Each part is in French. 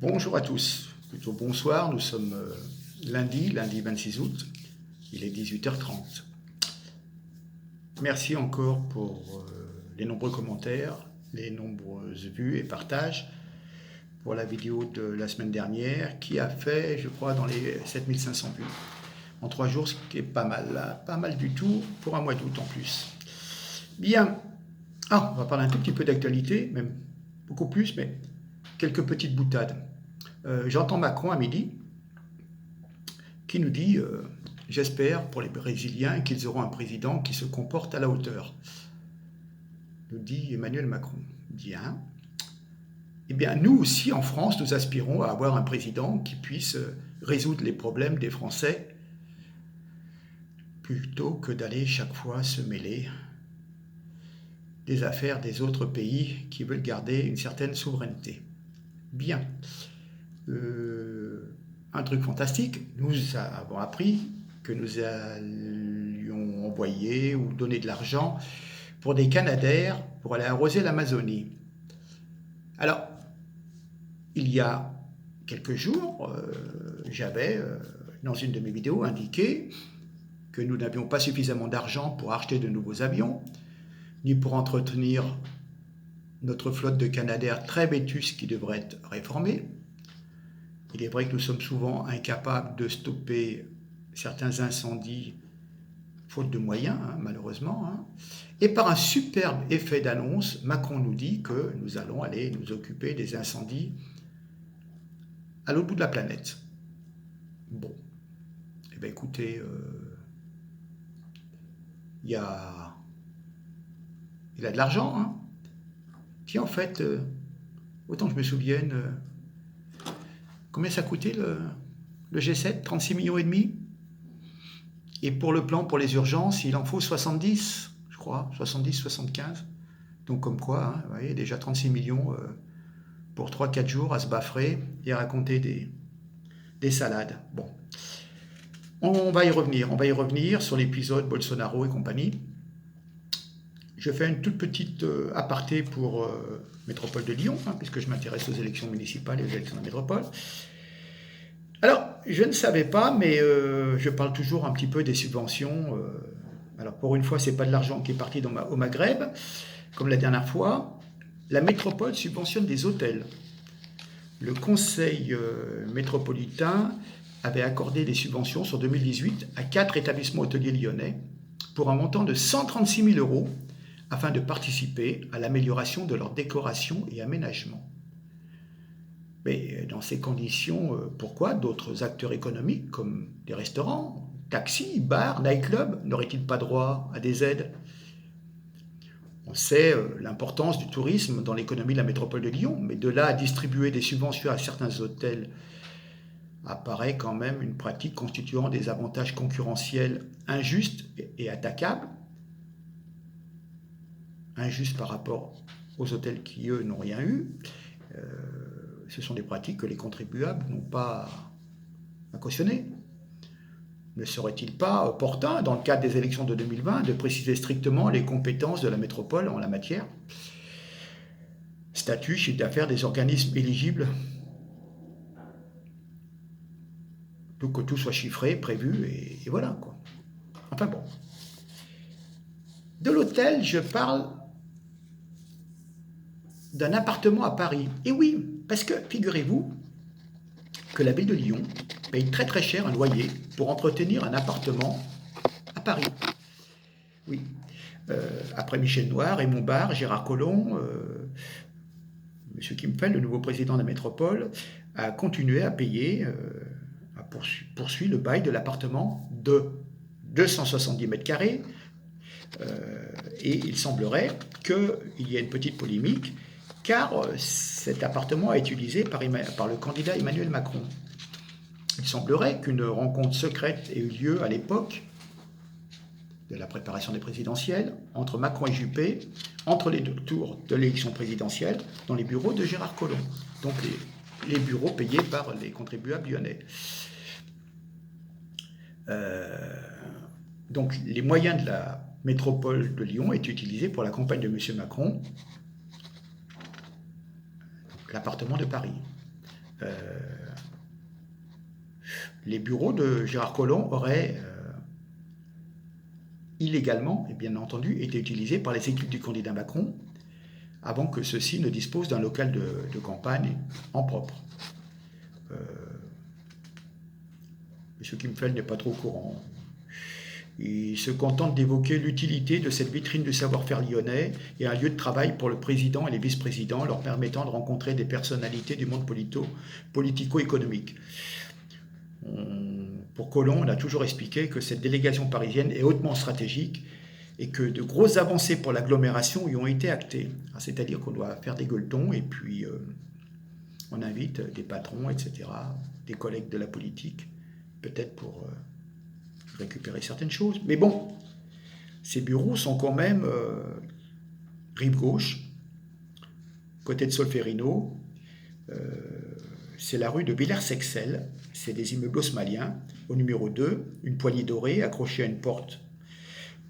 Bonjour à tous, plutôt bonsoir, nous sommes lundi 26 août, il est 18h30. Merci encore pour les nombreux commentaires, les nombreuses vues et partages pour la vidéo de la semaine dernière qui a fait, je crois, dans les 7500 vues en 3 jours, ce qui est pas mal, là. Pas mal du tout pour un mois d'août en plus. Bien, on va parler un tout petit peu d'actualité, même beaucoup plus, mais quelques petites boutades. J'entends Macron à midi qui nous dit j'espère pour les Brésiliens qu'ils auront un président qui se comporte à la hauteur. Nous dit Emmanuel Macron. Bien. Eh bien, nous aussi en France, nous aspirons à avoir un président qui puisse résoudre les problèmes des Français plutôt que d'aller chaque fois se mêler des affaires des autres pays qui veulent garder une certaine souveraineté. Bien. Un truc fantastique, nous avons appris que nous allions envoyer ou donner de l'argent pour des canadaires pour aller arroser l'Amazonie. Alors, il y a quelques jours, j'avais, dans une de mes vidéos, indiqué que nous n'avions pas suffisamment d'argent pour acheter de nouveaux avions, ni pour entretenir notre flotte de canadaires très vétustes qui devrait être réformée. Il est vrai que nous sommes souvent incapables de stopper certains incendies, faute de moyens, malheureusement. Et par un superbe effet d'annonce, Macron nous dit que nous allons aller nous occuper des incendies à l'autre bout de la planète. Bon, eh bien écoutez, il a de l'argent, qui en fait, autant que je me souvienne, combien ça coûtait le G7 ? 36 millions et demi. Et pour le plan pour les urgences, il en faut 70, je crois, 70, 75. Donc comme quoi, vous voyez, déjà 36 millions pour 3-4 jours à se baffrer et à raconter des salades. Bon, on va y revenir sur l'épisode Bolsonaro et compagnie. Je fais une toute petite aparté pour Métropole de Lyon, puisque je m'intéresse aux élections municipales et aux élections de métropole. Alors, je ne savais pas, mais je parle toujours un petit peu des subventions. Alors, pour une fois, ce n'est pas de l'argent qui est parti au Maghreb, comme la dernière fois. La métropole subventionne des hôtels. Le conseil métropolitain avait accordé des subventions sur 2018 à 4 établissements hôteliers lyonnais pour un montant de 136 000 € afin de participer à l'amélioration de leur décoration et aménagement. Mais dans ces conditions, pourquoi d'autres acteurs économiques comme des restaurants, taxis, bars, nightclubs n'auraient-ils pas droit à des aides ? On sait l'importance du tourisme dans l'économie de la métropole de Lyon, mais de là à distribuer des subventions à certains hôtels apparaît quand même une pratique constituant des avantages concurrentiels injustes et attaquables. Injustes par rapport aux hôtels qui, eux, n'ont rien eu. Ce sont des pratiques que les contribuables n'ont pas à cautionner. Ne serait-il pas opportun, dans le cadre des élections de 2020, de préciser strictement les compétences de la métropole en la matière ? Statut, chiffre d'affaires des organismes éligibles, donc que tout soit chiffré, prévu, et voilà, quoi. Enfin bon. De l'hôtel, je parle d'un appartement à Paris. Et oui, parce que, figurez-vous, que la ville de Lyon paye très très cher un loyer pour entretenir un appartement à Paris. Oui. Après Michel Noir, Raymond Barre, Gérard Collomb, M. Kimfeld, le nouveau président de la métropole, a continué à payer, a poursuit le bail de l'appartement de 270 mètres carrés. Et il semblerait qu'il y ait une petite polémique, car cet appartement est utilisé par le candidat Emmanuel Macron. Il semblerait qu'une rencontre secrète ait eu lieu à l'époque de la préparation des présidentielles entre Macron et Juppé, entre les 2 tours de l'élection présidentielle, dans les bureaux de Gérard Collomb. Donc les bureaux payés par les contribuables lyonnais. Donc les moyens de la métropole de Lyon étaient utilisés pour la campagne de M. Macron, l'appartement de Paris. les bureaux de Gérard Collomb auraient illégalement, et bien entendu, été utilisés par les équipes du candidat Macron avant que ceux-ci ne disposent d'un local de campagne en propre. M. Kimfeld n'est pas trop au courant. Il se contente d'évoquer l'utilité de cette vitrine du savoir-faire lyonnais et un lieu de travail pour le président et les vice-présidents, leur permettant de rencontrer des personnalités du monde politico-économique. Pour Collomb, on a toujours expliqué que cette délégation parisienne est hautement stratégique et que de grosses avancées pour l'agglomération y ont été actées. C'est-à-dire qu'on doit faire des gueuletons et puis on invite des patrons, etc., des collègues de la politique, peut-être pour récupérer certaines choses. Mais bon, ces bureaux sont quand même rive gauche, côté de Solferino. C'est la rue de Villers-Sexel, c'est des immeubles haussmanniens. Au numéro 2, une poignée dorée accrochée à une porte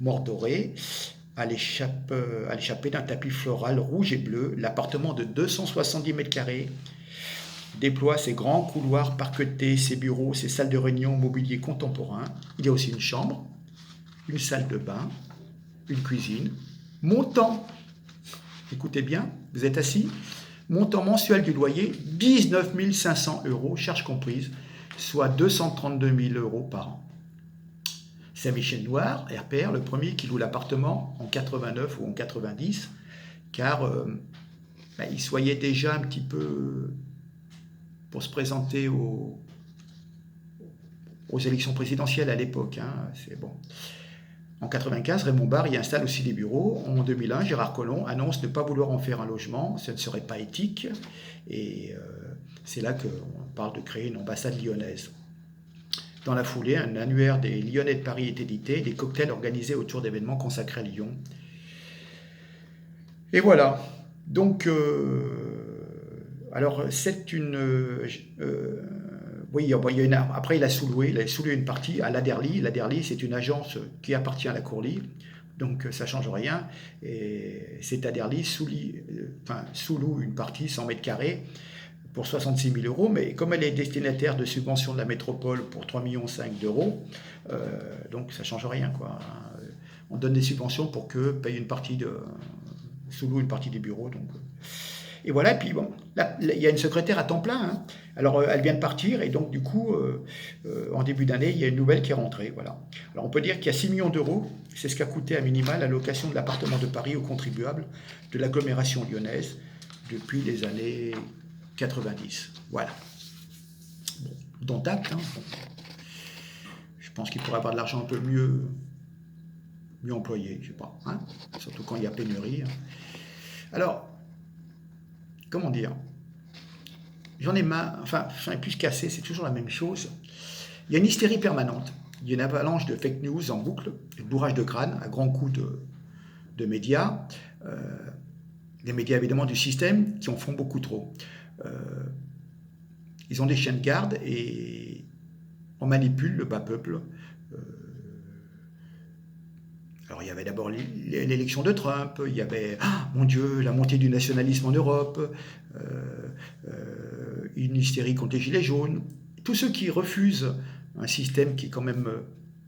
mordorée, à l'échappée d'un tapis floral rouge et bleu. L'appartement de 270 mètres carrés déploie ses grands couloirs parquetés, ses bureaux, ses salles de réunion, mobilier contemporain. Il y a aussi une chambre, une salle de bain, une cuisine. Montant, écoutez bien, vous êtes assis, montant mensuel du loyer, 19 500 €, charges comprises, soit 232 000 € par an. C'est Michel Noir, RPR, le premier qui loue l'appartement en 89 ou en 90, car il se voyait déjà un petit peu pour se présenter aux élections présidentielles à l'époque. C'est bon. En 95, Raymond Barre y installe aussi des bureaux. En 2001, Gérard Collomb annonce ne pas vouloir en faire un logement, ce ne serait pas éthique. Et c'est là qu'on parle de créer une ambassade lyonnaise. Dans la foulée, un annuaire des Lyonnais de Paris est édité, des cocktails organisés autour d'événements consacrés à Lyon. Et voilà. Donc, alors c'est une... oui, après il a sous-loué une partie à l'Aderly. L'Aderly, c'est une agence qui appartient à la Courly, donc ça ne change rien. Et cet Aderly sous-loue une partie, 100 mètres carrés, pour 66 000 €, mais comme elle est destinataire de subventions de la métropole pour 3,5 millions d'euros, donc ça ne change rien, quoi. On donne des subventions pour que paye sous-loue une partie des bureaux. Donc, et voilà, et puis bon, là, il y a une secrétaire à temps plein. Alors, elle vient de partir, et donc, du coup, en début d'année, il y a une nouvelle qui est rentrée. Voilà. Alors, on peut dire qu'il y a 6 millions d'euros, c'est ce qu'a coûté à minima la location de l'appartement de Paris aux contribuables de l'agglomération lyonnaise depuis les années 90. Voilà. Bon, dont acte. Bon. Je pense qu'il pourrait avoir de l'argent un peu mieux employé, je sais pas. Surtout quand il y a pénurie. Alors, comment dire, j'en ai marre, j'en ai plus cassé, c'est toujours la même chose. Il y a une hystérie permanente, il y a une avalanche de fake news en boucle, de bourrage de crâne à grands coups de médias, des médias évidemment du système qui en font beaucoup trop. Ils ont des chiens de garde et on manipule le bas peuple. Alors il y avait d'abord l'élection de Trump, il y avait, mon Dieu, la montée du nationalisme en Europe, une hystérie contre les gilets jaunes. Tous ceux qui refusent un système qui est quand même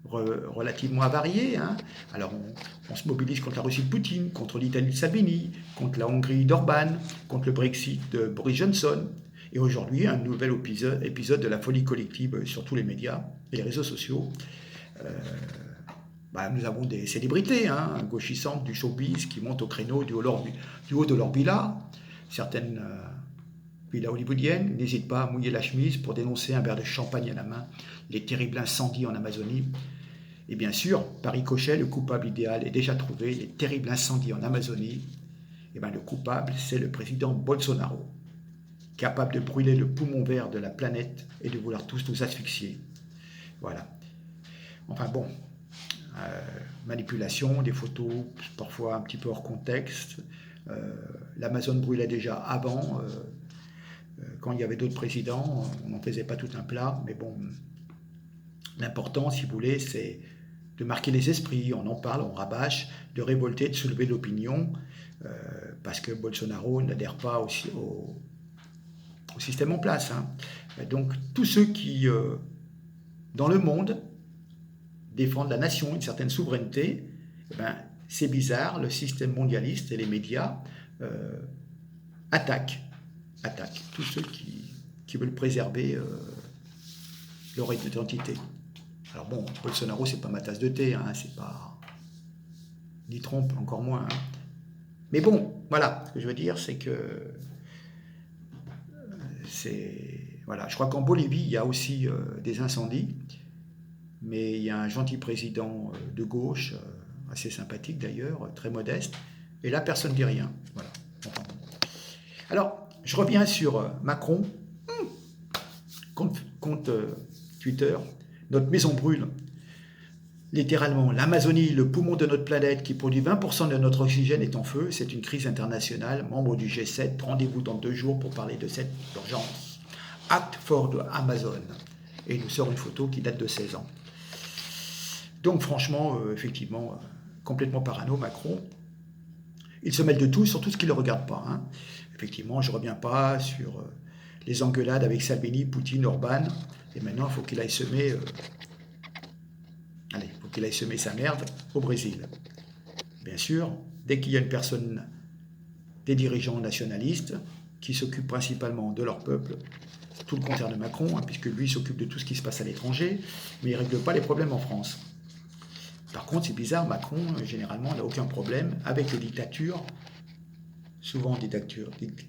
relativement avarié. Alors on se mobilise contre la Russie de Poutine, contre l'Italie de Salvini, contre la Hongrie d'Orban, contre le Brexit de Boris Johnson. Et aujourd'hui, un nouvel épisode de la folie collective sur tous les médias et les réseaux sociaux. Nous avons des célébrités gauchissantes du showbiz qui montent au créneau du haut de leur villa. Certaines villas hollywoodiennes n'hésitent pas à mouiller la chemise pour dénoncer un verre de champagne à la main les terribles incendies en Amazonie. Et bien sûr, par ricochet, le coupable idéal est déjà trouvé, les terribles incendies en Amazonie. Le coupable, c'est le président Bolsonaro, capable de brûler le poumon vert de la planète et de vouloir tous nous asphyxier. Voilà. Enfin bon, manipulation, des photos parfois un petit peu hors contexte. L'Amazon brûlait déjà avant. Quand il y avait d'autres présidents, on n'en faisait pas tout un plat. Mais bon, l'important, si vous voulez, c'est de marquer les esprits. On en parle, on rabâche, de révolter, de soulever l'opinion. Parce que Bolsonaro n'adhère pas aux système en place. Hein. Donc tous ceux qui, dans le monde, défendent la nation, une certaine souveraineté, eh ben, c'est bizarre, le système mondialiste et les médias attaquent tous ceux qui veulent préserver leur identité. Alors bon, Bolsonaro, c'est pas ma tasse de thé, hein, c'est pas... ni Trump, encore moins. Hein. Mais bon, voilà, ce que je veux dire, c'est que... Voilà, je crois qu'en Bolivie, il y a aussi des incendies, mais il y a un gentil président de gauche, assez sympathique d'ailleurs, très modeste, et là, personne ne dit rien. Voilà. Enfin, bon. Alors, je reviens sur Macron, compte Twitter, notre maison brûle, littéralement, l'Amazonie, le poumon de notre planète qui produit 20% de notre oxygène est en feu, c'est une crise internationale, membre du G7, rendez-vous dans 2 jours pour parler de cette urgence. Act for the Amazon. Et il nous sort une photo qui date de 16 ans. Donc franchement, effectivement, complètement parano, Macron. Il se mêle de tout, surtout ce qui ne le regarde pas. Hein. Effectivement, je ne reviens pas sur les engueulades avec Salvini, Poutine, Orban. Et maintenant, il faut qu'il aille semer... Allez, il faut qu'il aille semer sa merde au Brésil. Bien sûr, dès qu'il y a une personne, des dirigeants nationalistes, qui s'occupent principalement de leur peuple, tout le contraire de Macron, hein, puisque lui s'occupe de tout ce qui se passe à l'étranger, mais il ne règle pas les problèmes en France. Par contre, c'est bizarre, Macron, généralement, n'a aucun problème avec les dictatures, souvent des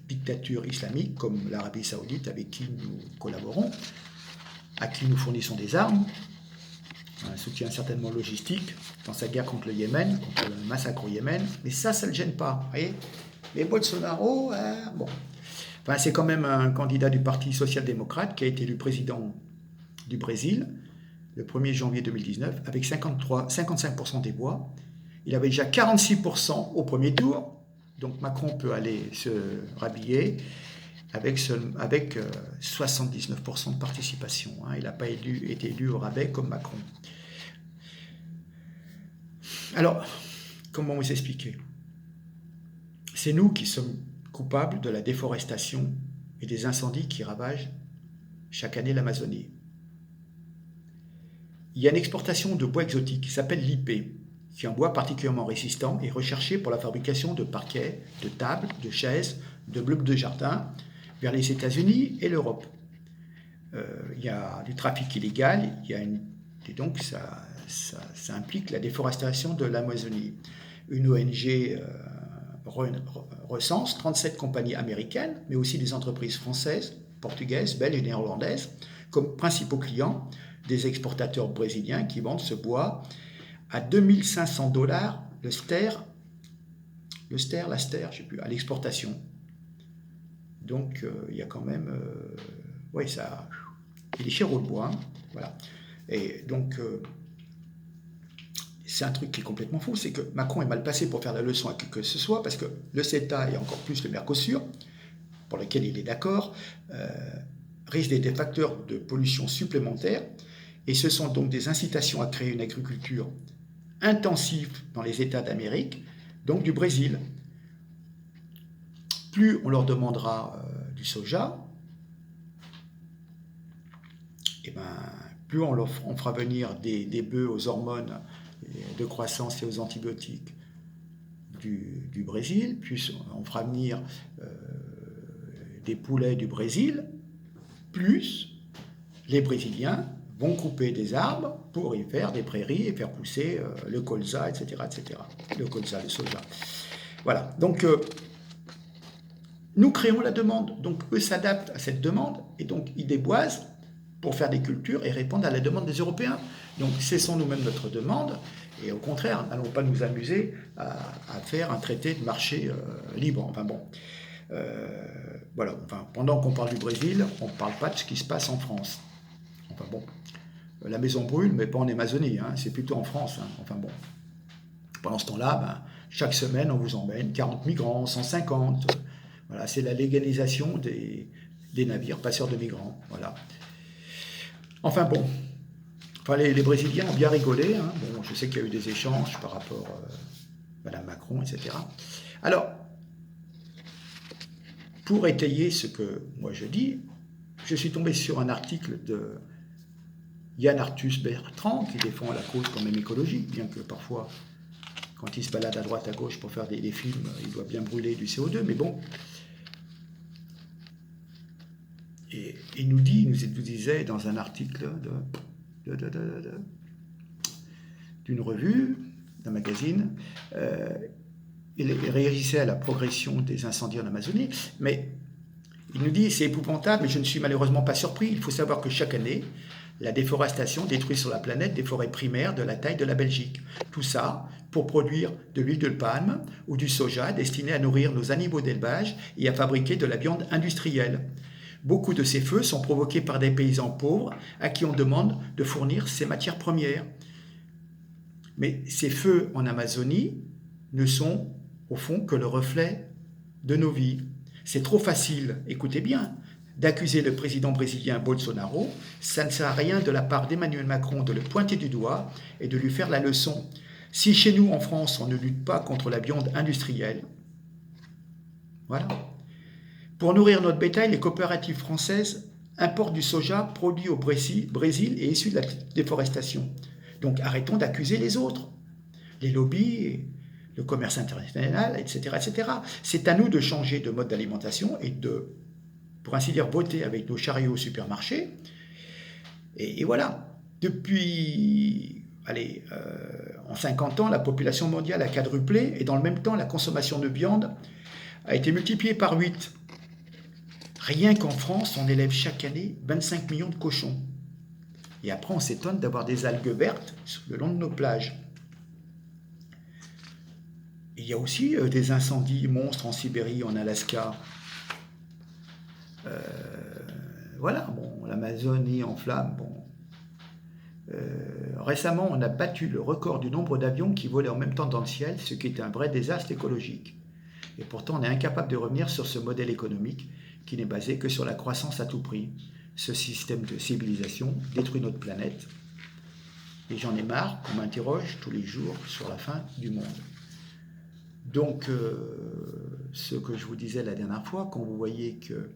dictatures islamiques, comme l'Arabie Saoudite, avec qui nous collaborons, à qui nous fournissons des armes, un soutien certainement logistique dans sa guerre contre le Yémen, contre le massacre au Yémen, mais ça ne le gêne pas, vous voyez. Mais Bolsonaro, bon. Enfin, c'est quand même un candidat du Parti social-démocrate qui a été élu président du Brésil le 1er janvier 2019 avec 55% des voix. Il avait déjà 46% au premier tour, donc Macron peut aller se rhabiller avec 79% de participation. Hein. Il n'a pas été élu au rabais comme Macron. Alors, comment vous expliquer ? C'est nous qui sommes coupables de la déforestation et des incendies qui ravagent chaque année l'Amazonie. Il y a une exportation de bois exotique qui s'appelle l'IP, qui est un bois particulièrement résistant et recherché pour la fabrication de parquets, de tables, de chaises, de meubles de jardin vers les États-Unis et l'Europe. Il y a du trafic illégal, et donc ça implique la déforestation de l'Amazonie. Une ONG recense 37 compagnies américaines, mais aussi des entreprises françaises, portugaises, belges et néerlandaises, comme principaux clients des exportateurs brésiliens qui vendent ce bois à $2500 la stère, je sais plus, à l'exportation. Donc il y a quand même, il est cher le bois, hein, voilà. Et donc c'est un truc qui est complètement fou, c'est que Macron est mal passé pour faire la leçon à qui que ce soit, parce que le CETA et encore plus le Mercosur, pour lequel il est d'accord, risquent d'être des facteurs de pollution supplémentaires, et ce sont donc des incitations à créer une agriculture intensive dans les États d'Amérique, donc du Brésil. Plus on leur demandera du soja, et ben, plus on fera venir des bœufs aux hormones de croissance et aux antibiotiques du Brésil, plus on fera venir des poulets du Brésil, plus les Brésiliens vont couper des arbres pour y faire des prairies et faire pousser le colza, etc., etc. Le colza, le soja. Voilà, donc nous créons la demande, donc eux s'adaptent à cette demande, et donc ils déboisent pour faire des cultures et répondre à la demande des Européens. Donc cessons nous-mêmes notre demande, et au contraire, n'allons pas nous amuser à faire un traité de marché libre. Enfin bon, voilà. Enfin, pendant qu'on parle du Brésil, on ne parle pas de ce qui se passe en France. Enfin bon, la maison brûle, mais pas en Amazonie, hein, c'est plutôt en France. Hein. Enfin bon, pendant ce temps-là, chaque semaine, on vous emmène 40 migrants, 150. Voilà, c'est la légalisation des navires passeurs de migrants. Voilà. Enfin bon, les Brésiliens ont bien rigolé. Hein. Bon, je sais qu'il y a eu des échanges par rapport à Madame Macron, etc. Alors, pour étayer ce que moi je dis, je suis tombé sur un article de Yann Arthus Bertrand, qui défend la cause quand même écologique, bien que parfois, quand il se balade à droite à gauche pour faire des films, il doit bien brûler du CO2, mais bon. Et il nous disait dans un article d'une revue, d'un magazine, il réagissait à la progression des incendies en Amazonie, mais il nous dit, c'est épouvantable, mais je ne suis malheureusement pas surpris. Il faut savoir que chaque année, la déforestation détruit sur la planète des forêts primaires de la taille de la Belgique. Tout ça pour produire de l'huile de palme ou du soja destiné à nourrir nos animaux d'élevage et à fabriquer de la viande industrielle. Beaucoup de ces feux sont provoqués par des paysans pauvres à qui on demande de fournir ces matières premières. Mais ces feux en Amazonie ne sont au fond que le reflet de nos vies. C'est trop facile, écoutez bien, d'accuser le président brésilien Bolsonaro. Ça ne sert à rien de la part d'Emmanuel Macron de le pointer du doigt et de lui faire la leçon. Si chez nous, en France, on ne lutte pas contre la viande industrielle, voilà. Pour nourrir notre bétail, les coopératives françaises importent du soja produit au Brésil et issu de la déforestation. Donc arrêtons d'accuser les autres, les lobbies, le commerce international, etc., etc. C'est à nous de changer de mode d'alimentation et de, pour ainsi dire, voter avec nos chariots au supermarché. Et voilà. Depuis, en 50 ans, la population mondiale a quadruplé et dans le même temps, la consommation de viande a été multipliée par 8. Rien qu'en France, on élève chaque année 25 millions de cochons. Et après, on s'étonne d'avoir des algues vertes le long de nos plages. Il y a aussi des incendies monstres en Sibérie, en Alaska. Voilà, bon, l'Amazonie en flammes. Bon. Récemment, on a battu le record du nombre d'avions qui volaient en même temps dans le ciel, ce qui est un vrai désastre écologique. Et pourtant, on est incapable de revenir sur ce modèle économique qui n'est basé que sur la croissance à tout prix. Ce système de civilisation détruit notre planète. Et j'en ai marre qu'on m'interroge tous les jours sur la fin du monde. Donc, ce que je vous disais la dernière fois, quand vous voyez que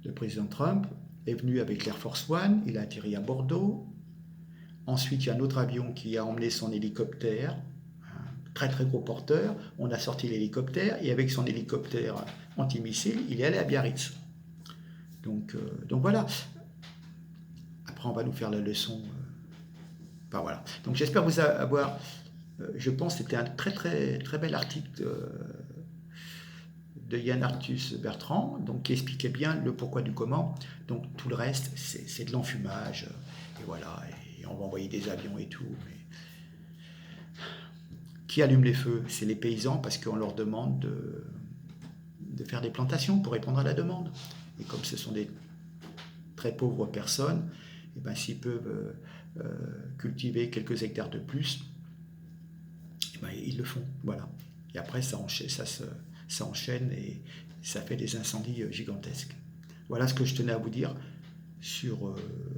le président Trump est venu avec l'Air Force One, il a atterri à Bordeaux. Ensuite, il y a un autre avion qui a emmené son hélicoptère, un très très gros porteur. On a sorti l'hélicoptère et avec son hélicoptère antimissile, il est allé à Biarritz. Donc voilà. Après, on va nous faire la leçon. Enfin, voilà. Donc j'espère vous avoir... je pense que c'était un très très très bel article de Yann Arthus Bertrand, donc qui expliquait bien le pourquoi du comment. Donc tout le reste, c'est de l'enfumage. Et voilà, et on va envoyer des avions et tout. Mais... Qui allume les feux? C'est les paysans parce qu'on leur demande de faire des plantations pour répondre à la demande. Et comme ce sont des très pauvres personnes, et ben, s'ils peuvent cultiver quelques hectares de plus, et ben, ils le font. Voilà. Et après, ça enchaîne et ça fait des incendies gigantesques. Voilà ce que je tenais à vous dire sur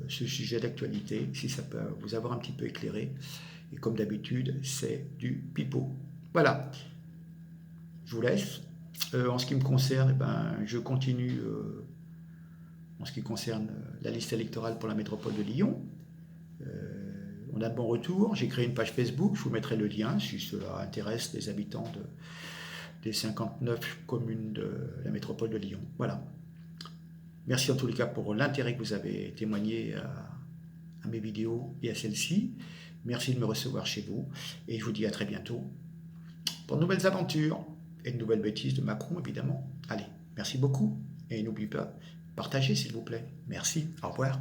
ce sujet d'actualité, si ça peut vous avoir un petit peu éclairé. Et comme d'habitude, c'est du pipeau. Voilà. Je vous laisse. En ce qui me concerne, eh ben, je continue en ce qui concerne la liste électorale pour la métropole de Lyon. On a de bons retours. J'ai créé une page Facebook. Je vous mettrai le lien si cela intéresse les habitants des 59 communes de la métropole de Lyon. Voilà. Merci en tous les cas pour l'intérêt que vous avez témoigné à mes vidéos et à celle-ci. Merci de me recevoir chez vous. Et je vous dis à très bientôt pour de nouvelles aventures et de nouvelles bêtises de Macron, évidemment. Allez, merci beaucoup. Et n'oubliez pas, partagez s'il vous plaît. Merci. Au revoir.